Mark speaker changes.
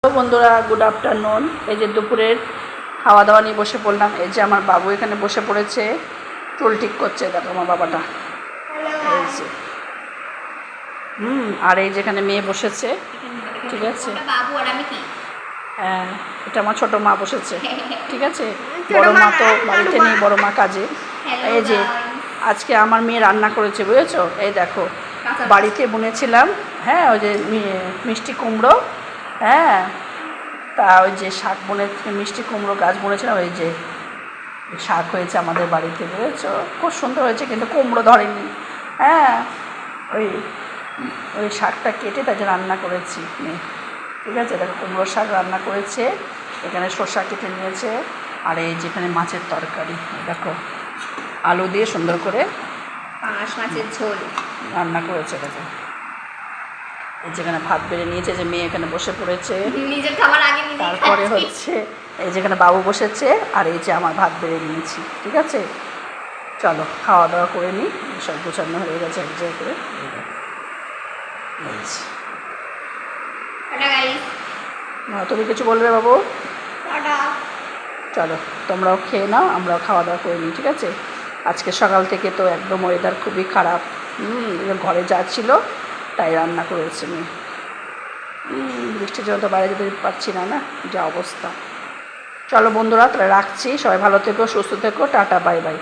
Speaker 1: Hello বন্ধুরা, good afternoon. এই যে দুপুরের খাওয়া দাওয়া নিয়ে বসে পড়লাম। এই যে আমার বাবু এখানে বসে পড়েছে, চুল ঠিক করছে। দেখো আমার বাবাটা, এই যে আর এই যেখানে মেয়ে বসেছে, ঠিক আছে। হ্যাঁ, এটা আমার ছোটো মা বসেছে, ঠিক আছে। বড় মা তো বাড়িতে নেই, বড় মা কাজে। এই যে আজকে আমার মেয়ে রান্না করেছে, বুঝেছো। এই দেখো, বাড়িতে বুনেছিলাম, হ্যাঁ, ওই যে মিষ্টি কুমড়ো, হ্যাঁ, তা ওই যে শাক মিষ্টি কুমড়ো গাছ বুনেছিলাম, ওই যে শাক হয়েছে আমাদের বাড়িতে, বুঝেছো। খুব সুন্দর হয়েছে, কিন্তু কুমড়ো ধরেনি। হ্যাঁ, ওই ওই শাকটা কেটে তাকে রান্না করেছি, ঠিক আছে। দেখো, কুমড়ো শাক রান্না করেছে, এখানে শসা কেটে নিয়েছে, আর এই যেখানে মাছের তরকারি, দেখো আলু দিয়ে সুন্দর করে
Speaker 2: পাঙাশ মাছের ঝোল
Speaker 1: রান্না করেছে। দেখো, এই যেখানে ভাত বেড়ে নিয়েছে, যে মেয়ে এখানে বসে পড়েছে,
Speaker 2: নিজের খাবার আগে
Speaker 1: তারপরে হচ্ছে এই যেখানে বাবু বসেছে, আর এই যে আমার ভাত বেড়ে নিয়েছি, ঠিক আছে। চলো খাওয়া দাওয়া করে নিই, সব গোছানো হয়ে গেছে এক জায়গায় করে। তুমি কিছু বলবে বাবু? চলো তোমরাও খেয়ে নাও, আমরাও খাওয়া দাওয়া করে নিই, ঠিক আছে। আজকে সকাল থেকে তো একদম ওয়েদার খুবই খারাপ, ঘরে যা ছিল তাই রান্না করেছে মেয়ে। বৃষ্টির জন্য তো বাইরে যেতে পারছি না, না যা অবস্থা। চলো বন্ধুরা, তাহলে রাখছি। সবাই ভালো থেকো, সুস্থ থেকো, টাটা, বাই বাই।